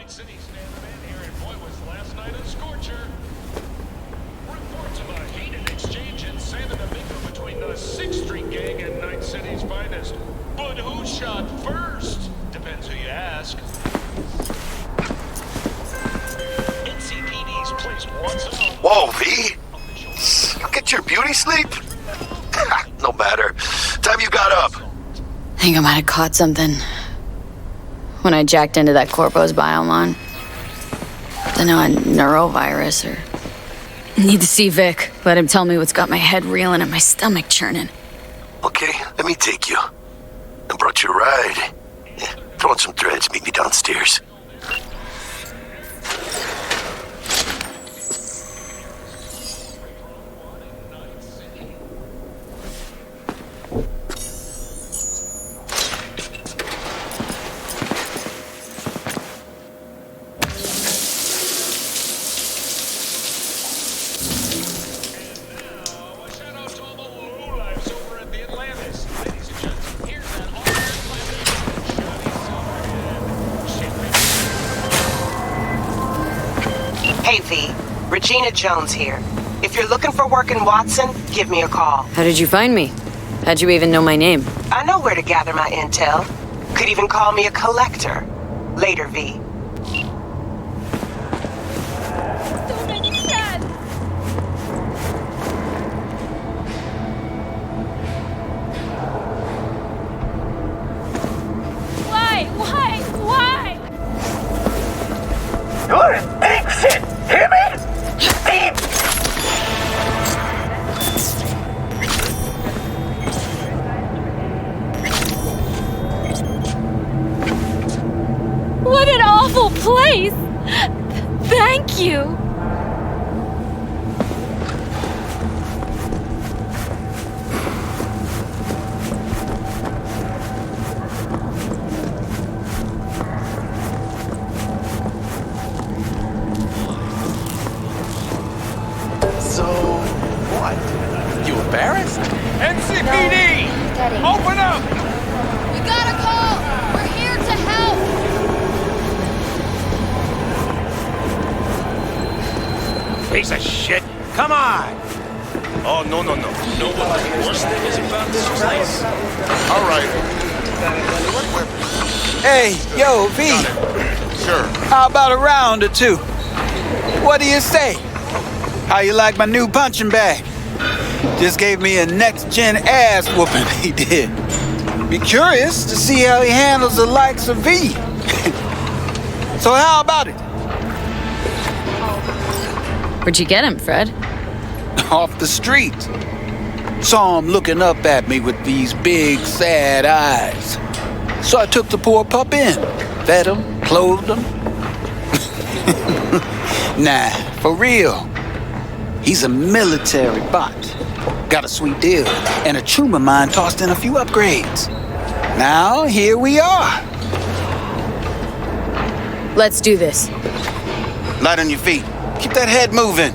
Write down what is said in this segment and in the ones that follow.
Night City standing in here, and boy, was last night a scorcher. Reports of a heated exchange in Santa Domingo between the 6th Street gang and Night City's finest. But who shot first? Depends who you ask. NCPD's placed once up. Whoa, V! You get your beauty sleep? No matter. Time you got up. I think I might have caught something when I jacked into that Corpo's biomon. Don't know, a neurovirus or... Need to see Vic. Let him tell me what's got my head reeling and my stomach churning. Okay, let me take you. I brought you a ride. Yeah, throw on some threads, meet me downstairs. Hey V, Regina Jones here. If you're looking for work in Watson, give me a call. How did you find me? How'd you even know my name? I know where to gather my intel. Could even call me a collector. Later, V. So many dead! Why? You're big shit! Hear me? Steve! What an awful place! Thank you! So, what? You embarrassed? NCPD! Open up! We got a call! We're here to help! Piece of shit! Come on! Oh, no. Know what the worst thing is about this place? All right. Hey, yo, V. Sure. How about a round or two? What do you say? How you like my new punching bag? Just gave me a next-gen ass whooping, he did. Be curious to see how he handles the likes of V. So how about it? Where'd you get him, Fred? Off the street. Saw him looking up at me with these big, sad eyes. So I took the poor pup in. Fed him, clothed him. Nah, for real. He's a military bot. Got a sweet deal, and a tumor mine tossed in a few upgrades. Now, here we are. Let's do this. Light on your feet. Keep that head moving.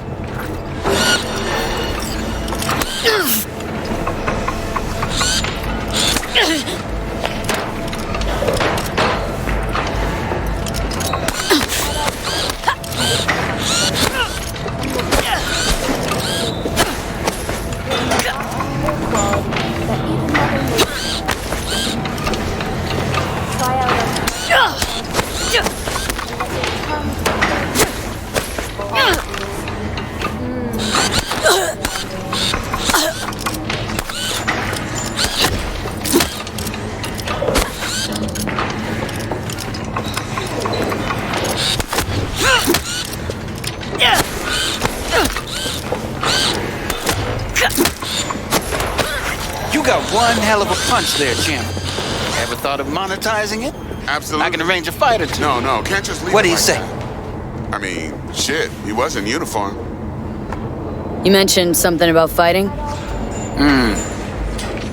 You got one hell of a punch there, champ. Ever thought of monetizing it? Absolutely. I can arrange a fight or two. No, can't just leave What it do you like say? that. I mean, shit, he was in uniform. You mentioned something about fighting?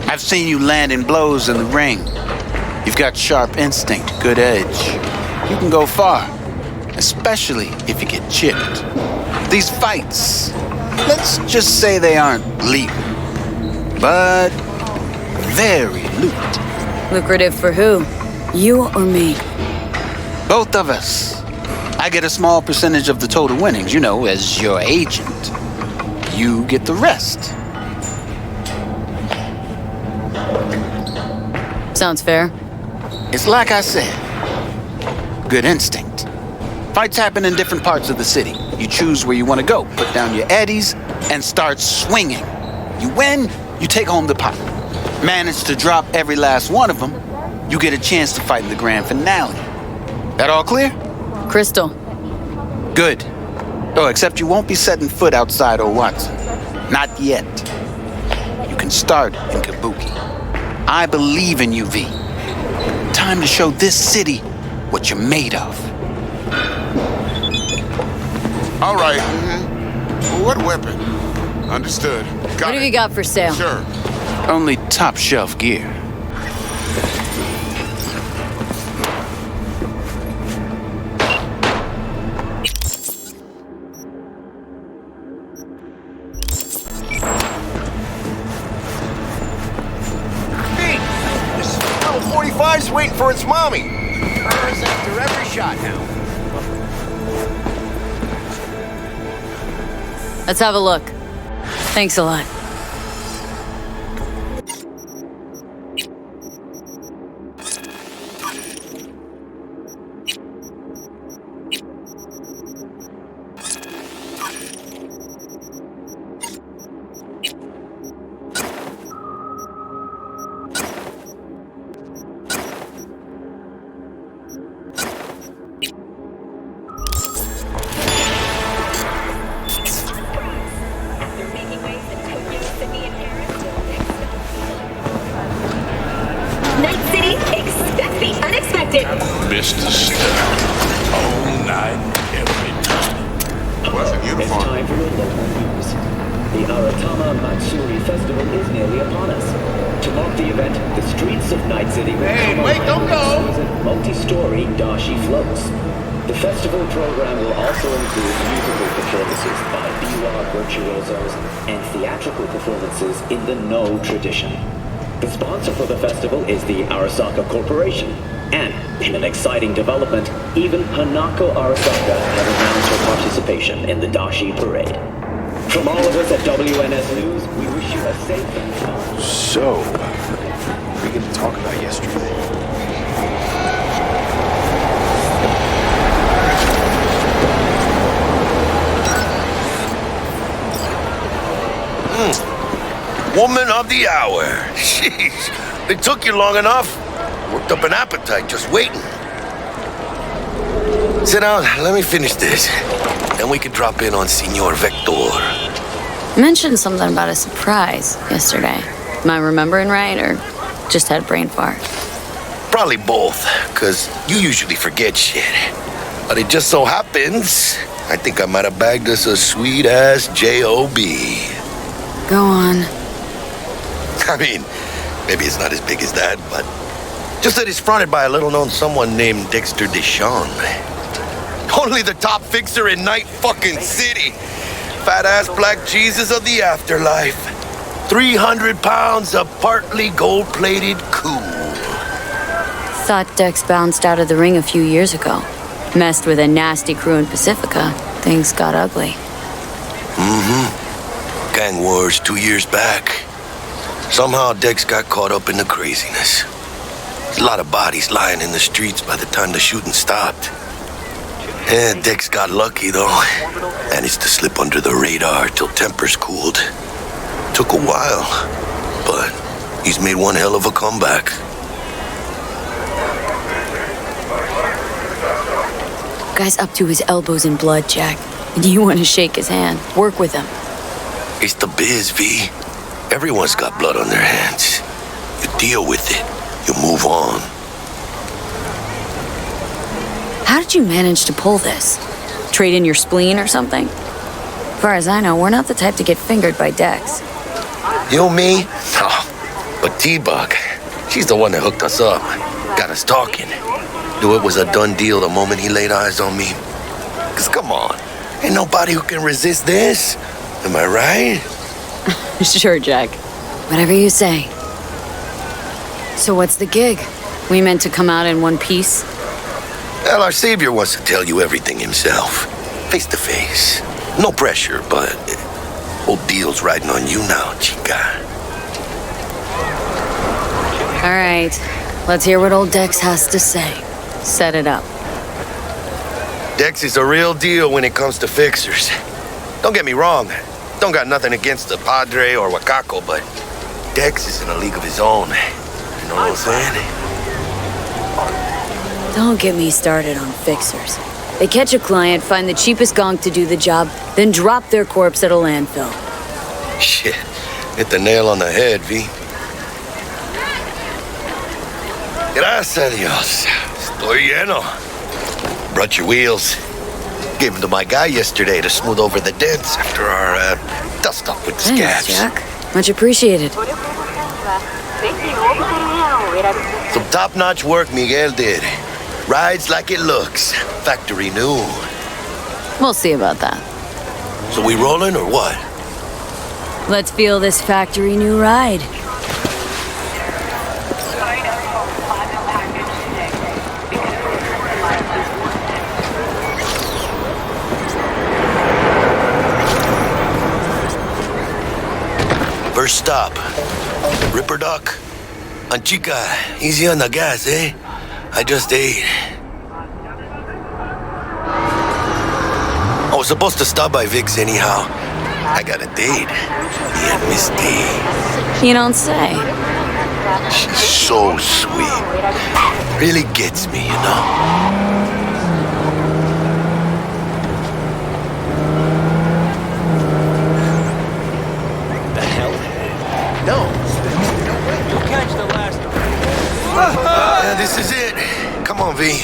I've seen you landing blows in the ring. You've got sharp instinct, good edge. You can go far, especially if you get chipped. These fights, let's just say they aren't legal, but very lucrative. Lucrative for who? You or me? Both of us. I get a small percentage of the total winnings, as your agent. You get the rest. Sounds fair. It's like I said. Good instinct. Fights happen in different parts of the city. You choose where you want to go, put down your eddies, and start swinging. You win, you take home the pot. Manage to drop every last one of them, you get a chance to fight in the grand finale. That all clear? Crystal. Good. Oh, except you won't be setting foot outside Old Watson. Not yet. You can start in Kabuki. I believe in you, V. Time to show this city what you're made of. All right. What weapon? Understood. Got What it. have you got for sale? Sure. Only top shelf gear. This 45's waiting for its mommy. Burns after every shot now. Let's have a look. Thanks a lot. Night City, expect the unexpected. Mr. Stern, all night, every time. Wasn't It's uniform. time for your local news. The Aratama Matsuri Festival is nearly upon us. To mark the event, the streets of Night City will come alive don't with go. exquisite multi-story dashi floats. The festival program will also include musical performances by biwa virtuosos and theatrical performances in the No tradition. The sponsor for the festival is the Arasaka Corporation. And, in an exciting development, even Hanako Arasaka has announced her participation in the Dashi Parade. From all of us at WNS News, we wish you a safe and fun. So, we can talk about yesterday. Woman of the hour. Jeez, it took you long enough. Worked up an appetite just waiting. Sit down, let me finish this. Then we can drop in on Senor Vector. You mentioned something about a surprise yesterday. Am I remembering right, or just had a brain fart? Probably both, because you usually forget shit. But it just so happens, I think I might have bagged us a sweet-ass J.O.B. Go on. I mean, maybe it's not as big as that, but just that it's fronted by a little-known someone named Dexter DeShawn. Only the top fixer in Night fucking City. Fat-ass black Jesus of the afterlife. 300 pounds of partly gold-plated cool. Thought Dex bounced out of the ring a few years ago. Messed with a nasty crew in Pacifica. Things got ugly. Gang wars 2 years back. Somehow Dex got caught up in the craziness. There's a lot of bodies lying in the streets by the time the shooting stopped. Yeah, Dex got lucky though. Managed to slip under the radar till tempers cooled. Took a while, but he's made one hell of a comeback. Guy's up to his elbows in blood, Jack. And you want to shake his hand. Work with him. It's the biz, V. Everyone's got blood on their hands. You deal with it. You move on. How did you manage to pull this? Trade in your spleen or something? As far as I know, we're not the type to get fingered by Dex. You, me? Oh, but T-Bug, she's the one that hooked us up. Got us talking. Knew it was a done deal the moment he laid eyes on me. 'Cause come on, ain't nobody who can resist this. Am I right? Sure, Jack. Whatever you say. So what's the gig? We meant to come out in one piece? Well, our savior wants to tell you everything himself. Face to face. No pressure, but whole deal's riding on you now, chica. All right, let's hear what old Dex has to say. Set it up. Dex is a real deal when it comes to fixers. Don't get me wrong. Don't got nothing against the Padre or Wakako, but Dex is in a league of his own. You know what I'm saying? Don't get me started on fixers. They catch a client, find the cheapest gonk to do the job, then drop their corpse at a landfill. Shit. Hit the nail on the head, V. Gracias a Dios. Estoy lleno. Brought your wheels. Gave them to my guy yesterday to smooth over the dents after our dust up with the Thanks, scabs. Jack. Much appreciated. Some top-notch work Miguel did. Rides like it looks. Factory new. We'll see about that. So we rolling or what? Let's feel this factory new ride. First stop, Ripperdoc. And chica, easy on the gas, eh? I just ate. I was supposed to stop by Vic's anyhow. I got a date. Me and Misty. You don't say. She's so sweet. Really gets me, you know? Yeah, this is it. Come on, V.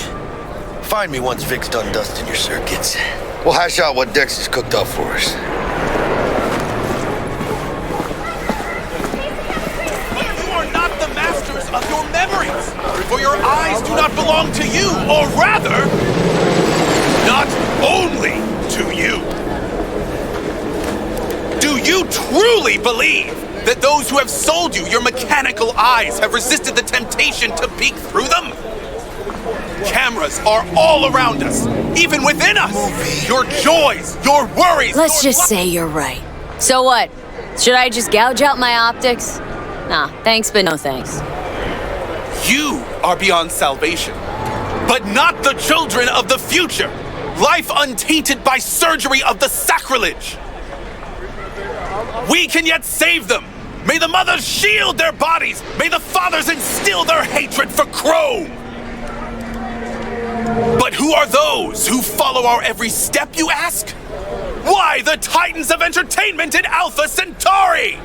Find me once Vic's done dusting your circuits. We'll hash out what Dex has cooked up for us. You are not the masters of your memories, for your eyes do not belong to you, or rather, not only to you. Do you truly believe that those who have sold you your mechanical eyes have resisted the temptation to peek through them? Cameras are all around us, even within us. Your joys, your worries. Let's just say you're right. So what? Should I just gouge out my optics? Nah, thanks, but no thanks. You are beyond salvation, but not the children of the future. Life untainted by surgery of the sacrilege. We can yet save them. May the mothers shield their bodies. May the fathers instill their hatred for Chrome. But who are those who follow our every step, you ask? Why, the titans of entertainment in Alpha Centauri!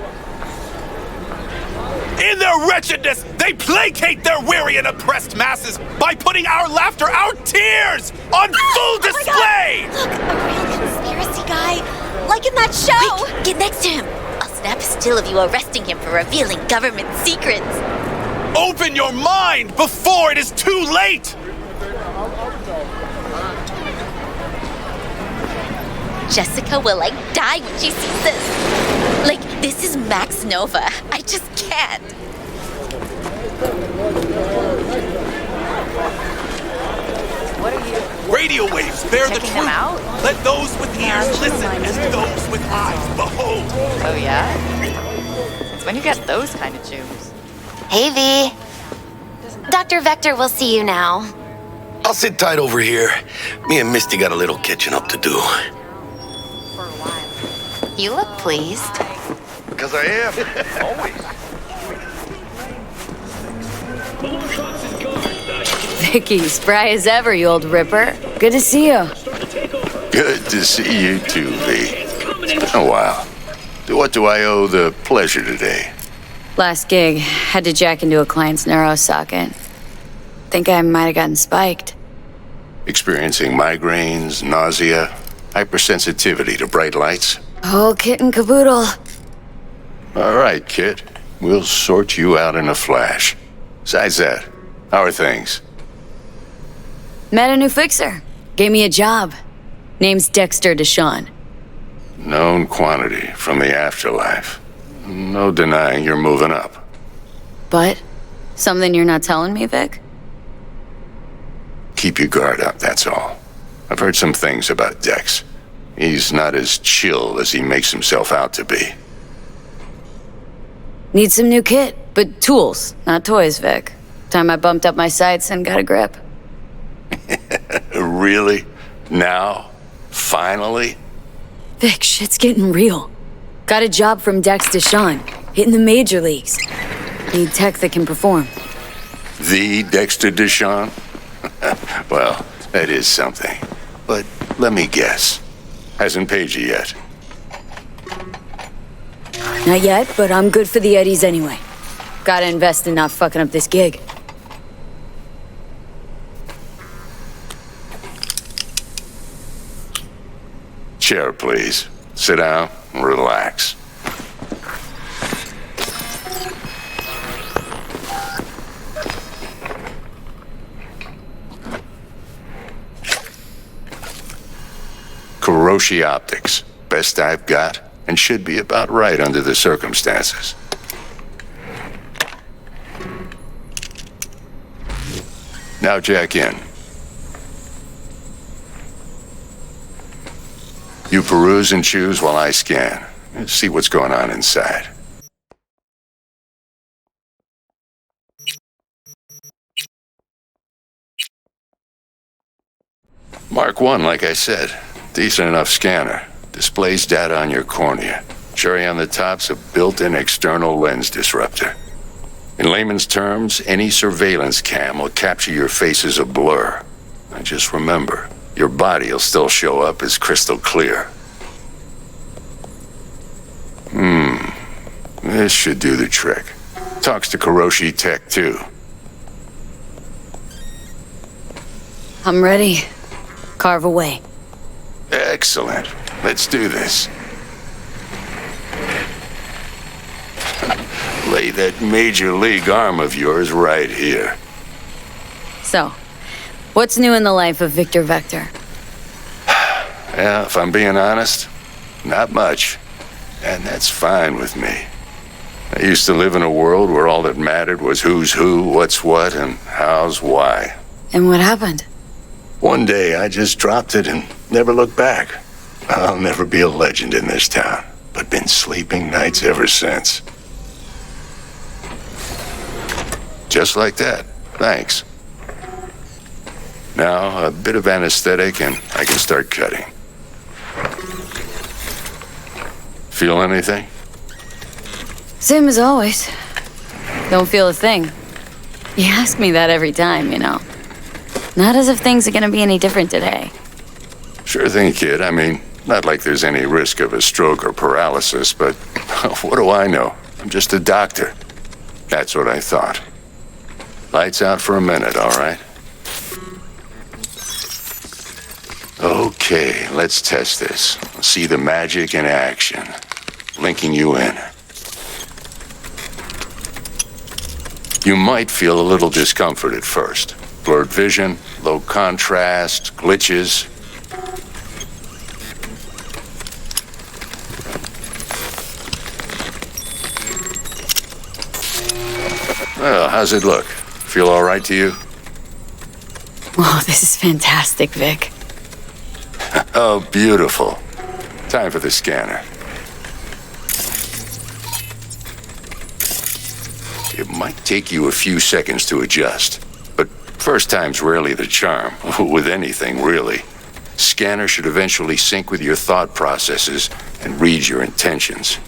In their wretchedness, they placate their weary and oppressed masses by putting our laughter, our tears, on full display! Look, a real conspiracy guy. Like in that show! Quick, get next to him. I'll snap a still of you arresting him for revealing government secrets. Open your mind before it is too late! Jessica will, die when she sees this. This is Max Nova. I just can't. Radio waves bear the truth. Let those with ears listen as those with eyes behold. Oh, yeah? Since when you got those kind of tubes? Hey, V. Dr. Vector will see you now. I'll sit tight over here. Me and Misty got a little catching up to do. You look pleased. Because I am. Always. Vicky, spry as ever, you old ripper. Good to see you. Good to see you too, V. It's been a while. What do I owe the pleasure today? Last gig, had to jack into a client's neuro socket. Think I might have gotten spiked. Experiencing migraines, nausea, hypersensitivity to bright lights? Whole kit and caboodle. All right, kid. We'll sort you out in a flash. Besides that, how are things? Met a new fixer. Gave me a job. Name's Dexter DeShawn. Known quantity from the afterlife. No denying you're moving up. But? Something you're not telling me, Vic? Keep your guard up, that's all. I've heard some things about Dex. He's not as chill as he makes himself out to be. Need some new kit, but tools, not toys, Vic. Time I bumped up my sights and got a grip. Really? Now? Finally? Vic, shit's getting real. Got a job from Dexter DeShawn, hitting the major leagues. Need tech that can perform. The Dexter DeShawn? Well, that is something. But let me guess. Hasn't paid you yet. Not yet, but I'm good for the Eddies anyway. Gotta invest in not fucking up this gig. Chair, please. Sit down and relax. Kuroshi Optics. Best I've got, and should be about right under the circumstances. Now jack in. You peruse and choose while I scan. See what's going on inside. Mark 1, like I said. Decent enough scanner. Displays data on your cornea. Cherry on the top's a built-in external lens disruptor. In layman's terms, any surveillance cam will capture your face as a blur. And just remember, your body will still show up as crystal clear. This should do the trick. Talks to Kuroshi Tech, too. I'm ready. Carve away. Excellent. Let's do this. Lay that major league arm of yours right here. So, what's new in the life of Victor Vector? Yeah, if I'm being honest, not much. And that's fine with me. I used to live in a world where all that mattered was who's who, what's what, and how's why. And what happened? One day I just dropped it and never looked back. I'll never be a legend in this town, but been sleeping nights ever since. Just like that. Thanks. Now, a bit of anesthetic and I can start cutting. Feel anything? Same as always. Don't feel a thing. You ask me that every time, you know. Not as if things are gonna be any different today. Sure thing, kid. I mean, not like there's any risk of a stroke or paralysis, but what do I know? I'm just a doctor. That's what I thought. Lights out for a minute, all right? Okay, let's test this. See the magic in action. Linking you in. You might feel a little discomfort at first. Blurred vision, low contrast, glitches. Well, how's it look? Feel all right to you? Oh, this is fantastic, Vic. Oh, beautiful. Time for the scanner. It might take you a few seconds to adjust, but first time's rarely the charm, with anything, really. Scanner should eventually sync with your thought processes and read your intentions.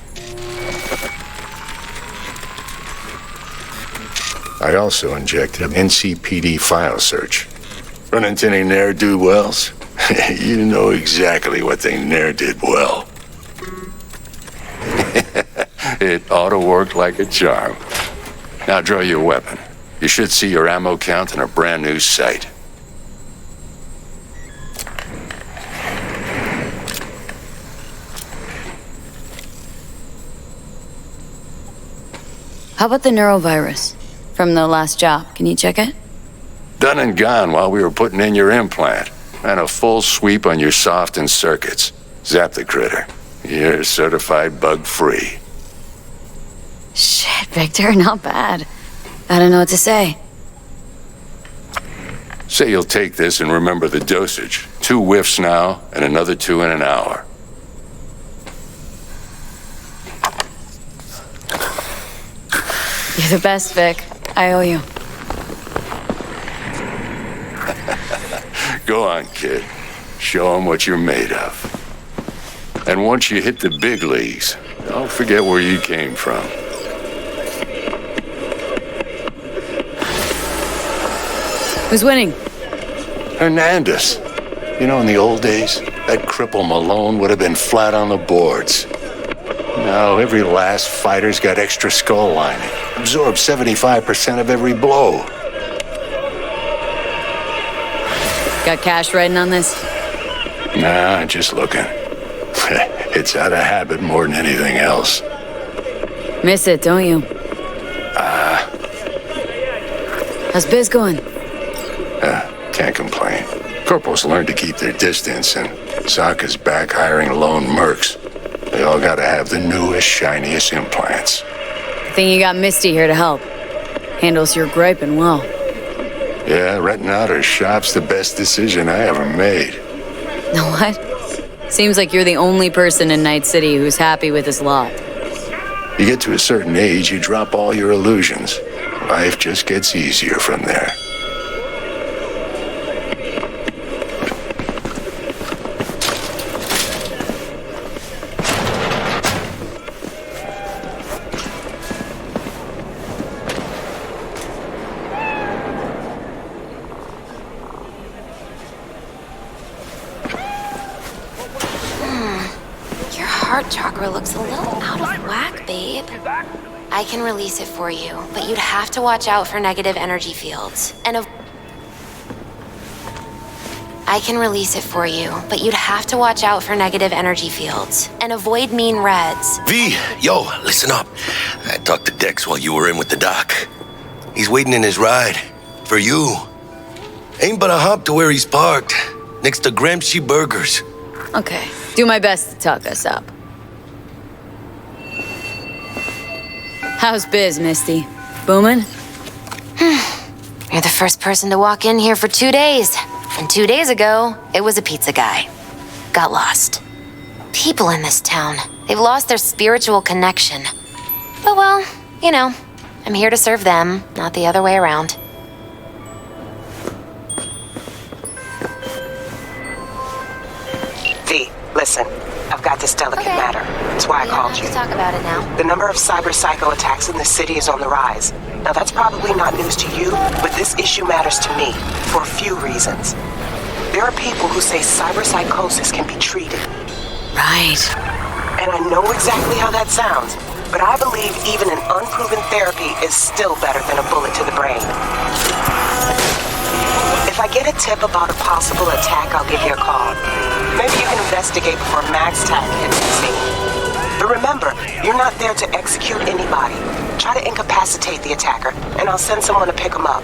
I also injected NCPD file search. Run into any ne'er-do-wells? You know exactly what they ne'er did well. It ought to work like a charm. Now draw your weapon. You should see your ammo count in a brand new sight. How about the neurovirus? From the last job, can you check it? Done and gone while we were putting in your implant. And a full sweep on your soft and circuits. Zap the critter. You're certified bug-free. Shit, Victor, not bad. I don't know what to say. Say you'll take this and remember the dosage. 2 whiffs now, and another 2 in an hour. You're the best, Vic. I owe you. Go on, kid. Show them what you're made of. And once you hit the big leagues, don't forget where you came from. Who's winning? Hernandez. You know, in the old days, that cripple Malone would have been flat on the boards. Now, every last fighter's got extra skull lining. Absorbs 75% of every blow. Got cash writing on this? Nah, just looking. It's out of habit more than anything else. Miss it, don't you? How's biz going? Can't complain. Corporals learned to keep their distance, and Sokka's back hiring lone mercs. They all gotta have the newest, shiniest implants. I think you got Misty here to help. Handles your griping well. Yeah, renting out her shop's the best decision I ever made. What? Seems like you're the only person in Night City who's happy with his lot. You get to a certain age, you drop all your illusions. Life just gets easier from there. Heart chakra looks a little out of whack, babe. I can release it for you, but you'd have to watch out for negative energy fields. I can release it for you, but you'd have to watch out for negative energy fields and avoid mean reds. V, yo, listen up. I talked to Dex while you were in with the doc. He's waiting in his ride. For you. Ain't but a hop to where he's parked. Next to Gramsci Burgers. Okay, do my best to talk us up. How's biz, Misty? Booming? You're the first person to walk in here for 2 days. And 2 days ago, it was a pizza guy. Got lost. People in this town, they've lost their spiritual connection. But well, you know, I'm here to serve them, not the other way around. V, listen. I've got this delicate matter. That's why I called you. Let's talk about it now. The number of cyber psycho attacks in the city is on the rise. Now that's probably not news to you, but this issue matters to me for a few reasons. There are people who say cyber psychosis can be treated. Right. And I know exactly how that sounds, but I believe even an unproven therapy is still better than a bullet to the brain. If I get a tip about a possible attack, I'll give you a call. Maybe you can investigate before Max Tack hits the scene. But remember, you're not there to execute anybody. Try to incapacitate the attacker, and I'll send someone to pick him up.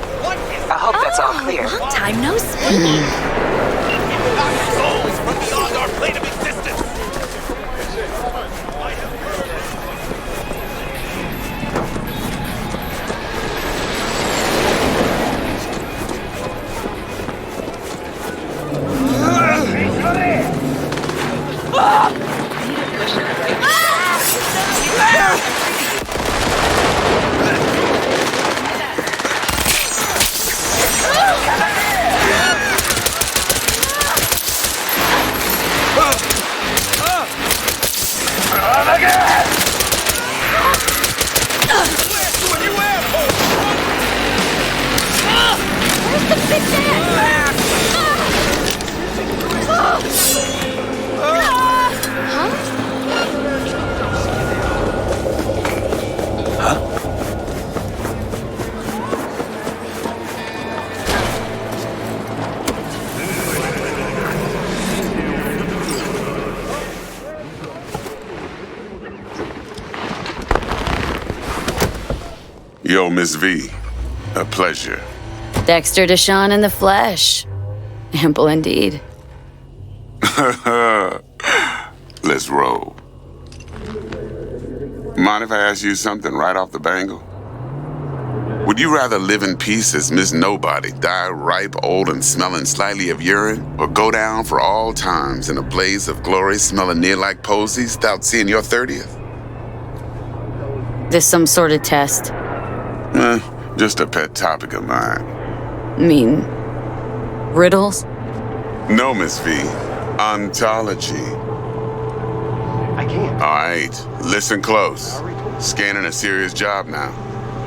I hope that's all clear. Long time no see. Souls from beyond our plane of existence! Yo, Miss V. A pleasure. Dexter DeShawn in the flesh. Ample indeed. Let's roll. Mind if I ask you something right off the bangle? Would you rather live in peace as Miss Nobody, die ripe, old, and smelling slightly of urine, or go down for all times in a blaze of glory smelling near like posies without seeing your 30th? This some sort of test? Just a pet topic of mine. Mean riddles? No, Miss V. Ontology. I can't. All right, listen close. Scanning a serious job now.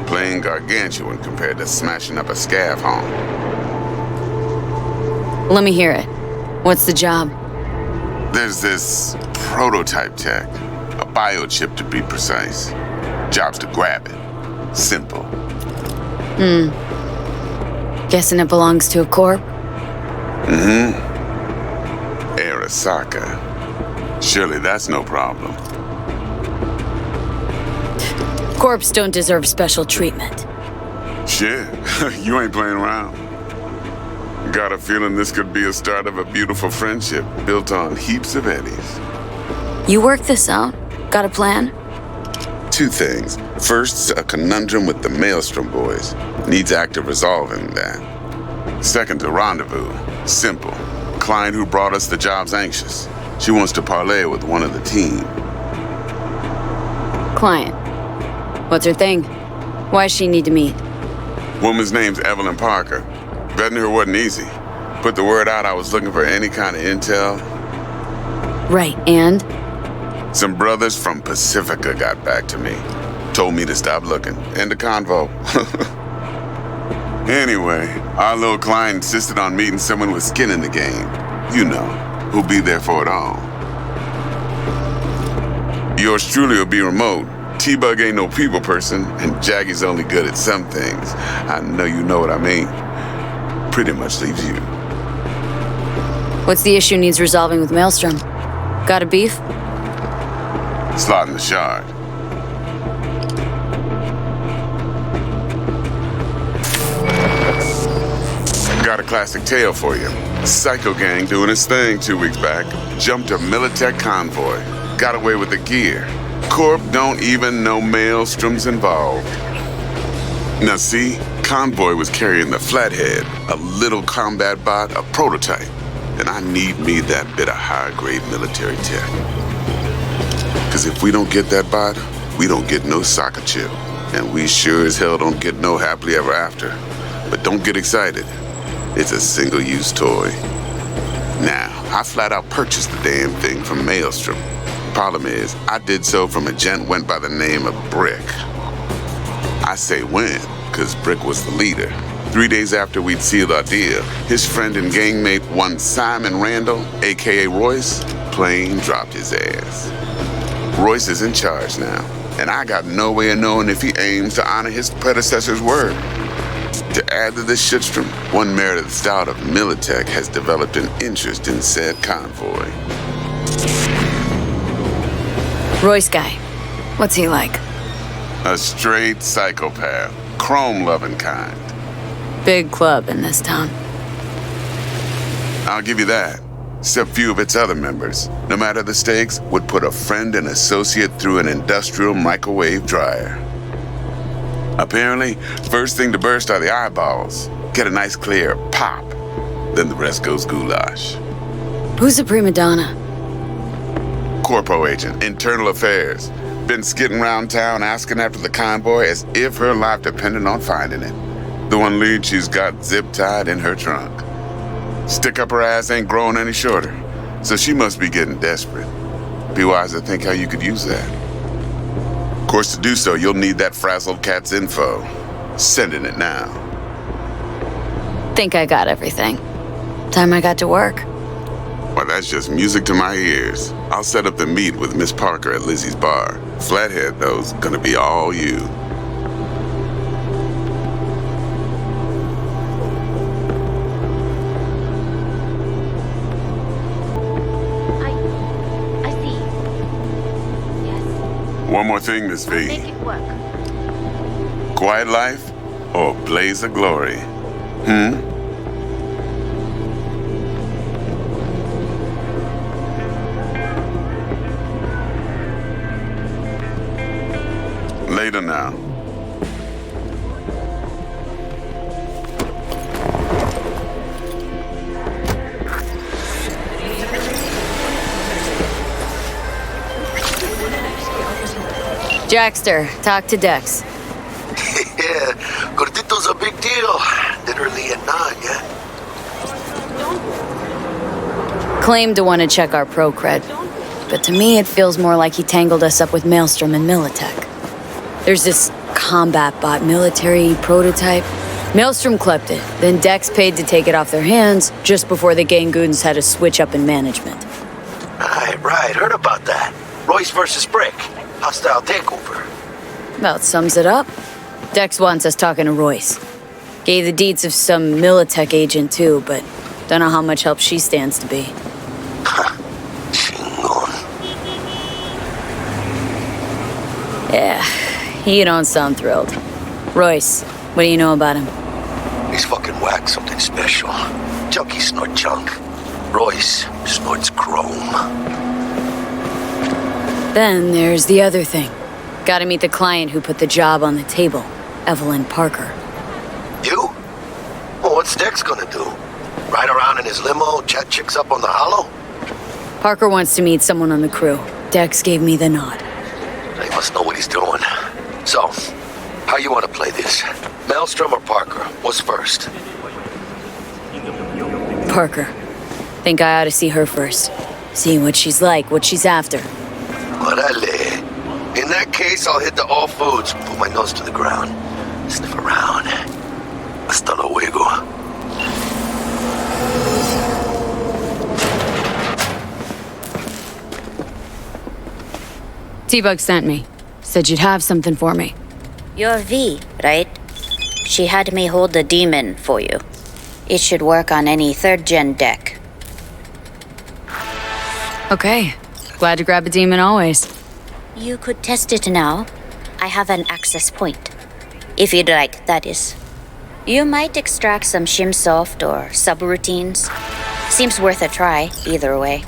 Playing gargantuan compared to smashing up a scav home. Let me hear it. What's the job? There's this prototype tech. A biochip to be precise. Job's to grab it. Simple. Guessing it belongs to a corp? Arasaka. Surely that's no problem. Corps don't deserve special treatment. Shit, you ain't playing around. Got a feeling this could be a start of a beautiful friendship built on heaps of eddies. You work this out? Got a plan? Two things. First, a conundrum with the Maelstrom boys. Needs active resolving that. Second, a rendezvous. Simple. Client who brought us the job's anxious. She wants to parlay with one of the team. Client. What's her thing? Why does she need to meet? Woman's name's Evelyn Parker. Vetting her wasn't easy. Put the word out I was looking for any kind of intel. Right, and? Some brothers from Pacifica got back to me. Told me to stop looking. End of convo. Anyway, our little client insisted on meeting someone with skin in the game. You know, who'll be there for it all. Yours truly will be remote. T-Bug ain't no people person, and Jaggy's only good at some things. I know you know what I mean. Pretty much leaves you. What's the issue needs resolving with Maelstrom? Got a beef? Slot in the shard. Got a classic tale for you. Psycho gang doing its thing 2 weeks back. Jumped a Militech convoy. Got away with the gear. Corp don't even know Maelstrom's involved. Now see, convoy was carrying the Flathead, a little combat bot, a prototype. And I need me that bit of high-grade military tech. Cause if we don't get that bot, we don't get no soccer chip. And we sure as hell don't get no happily ever after. But don't get excited. It's a single-use toy. Now, I flat out purchased the damn thing from Maelstrom. Problem is, I did so from a gent went by the name of Brick. I say when, cause Brick was the leader. 3 days after we'd sealed our deal, his friend and gangmate, one Simon Randall, aka Royce, plain dropped his ass. Royce is in charge now, and I got no way of knowing if he aims to honor his predecessor's word. To add to this shitstorm, one Meredith Stout of Militech has developed an interest in said convoy. Royce guy. What's he like? A straight psychopath, chrome-loving kind. Big club in this town. I'll give you that. Except few of its other members, no matter the stakes, would put a friend and associate through an industrial microwave dryer. Apparently, first thing to burst are the eyeballs. Get a nice clear pop. Then the rest goes goulash. Who's the prima donna? Corpo agent, internal affairs. Been skidding around town asking after the convoy as if her life depended on finding it. The one lead she's got zip-tied in her trunk. Stick up her ass ain't growing any shorter, so she must be getting desperate. Be wise to think how you could use that. Of course, to do so, you'll need that frazzled cat's info. Sending it now. Think I got everything. Time I got to work. Well, that's just music to my ears. I'll set up the meet with Miss Parker at Lizzie's bar. Flathead, though's gonna be all you. I see. Yes. One more thing, Miss V. Make it work. Quiet life or blaze of glory? Later now. Jackster, talk to Dex. Yeah, Gordito's a big deal. Literally and not, yeah? Claimed to want to check our pro cred, but to me it feels more like he tangled us up with Maelstrom and Militech. There's this combat bot military prototype. Maelstrom clept it, then Dex paid to take it off their hands just before the gang goons had a switch up in management. Right, heard about that. Royce versus Brick. Hostile takeover. About sums it up. Dex wants us talking to Royce. Gave the deeds of some Militech agent too, but don't know how much help she stands to be. Yeah, you don't sound thrilled. Royce, what do you know about him? He's fucking whack, something special. Junkies snort junk. Royce snorts chrome. Then there's the other thing. Gotta meet the client who put the job on the table, Evelyn Parker. You? Well, what's Dex gonna do? Ride around in his limo, chat chicks up on the hollow? Parker wants to meet someone on the crew. Dex gave me the nod. He must know what he's doing. So, how you want to play this? Maelstrom or Parker? What's first? Parker. Think I ought to see her first. See what she's like, what she's after. Orale. In that case, I'll hit the all foods, put my nose to the ground, sniff around. Hasta luego. T-Bug sent me. Said you'd have something for me. You're V, right? She had me hold the demon for you. It should work on any 3rd-gen deck. Okay. Glad to grab a demon always. You could test it now. I have an access point. If you'd like, that is. You might extract some shimsoft or subroutines. Seems worth a try, either way.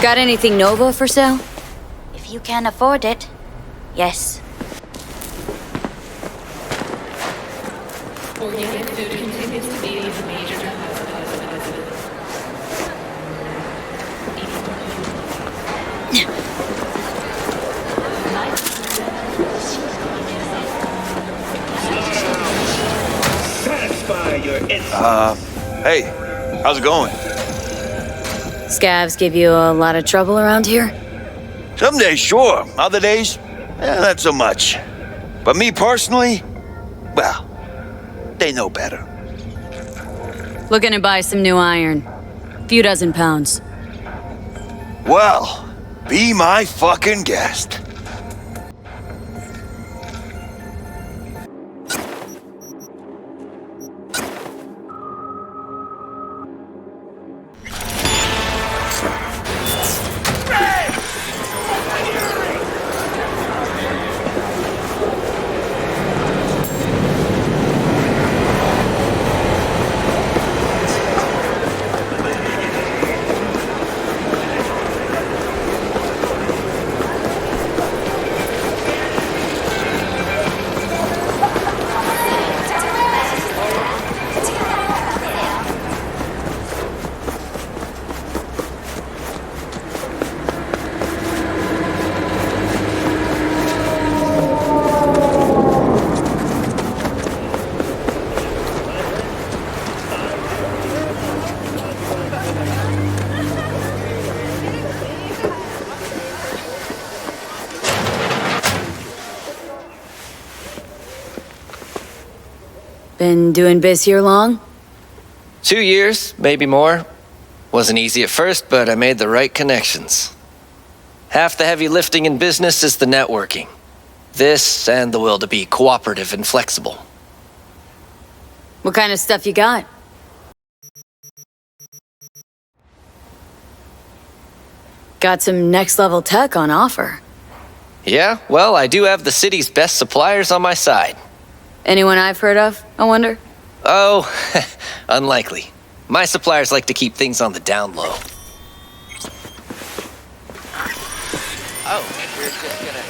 Got anything Nova for sale? If you can afford it, yes. Organic food continues to be a major Hey, how's it going? Scavs give you a lot of trouble around here? Some days, sure. Other days, not so much. But me personally, well, they know better. Looking to buy some new iron. Few dozen pounds. Well, be my fucking guest. Been doing biz here long? 2 years, maybe more. Wasn't easy at first, but I made the right connections. Half the heavy lifting in business is the networking. This and the will to be cooperative and flexible. What kind of stuff you got? got some next-level tech on offer. Yeah, well, I do have the city's best suppliers on my side. Anyone I've heard of, I wonder? Oh, unlikely. My suppliers like to keep things on the down low. Oh, we're just gonna...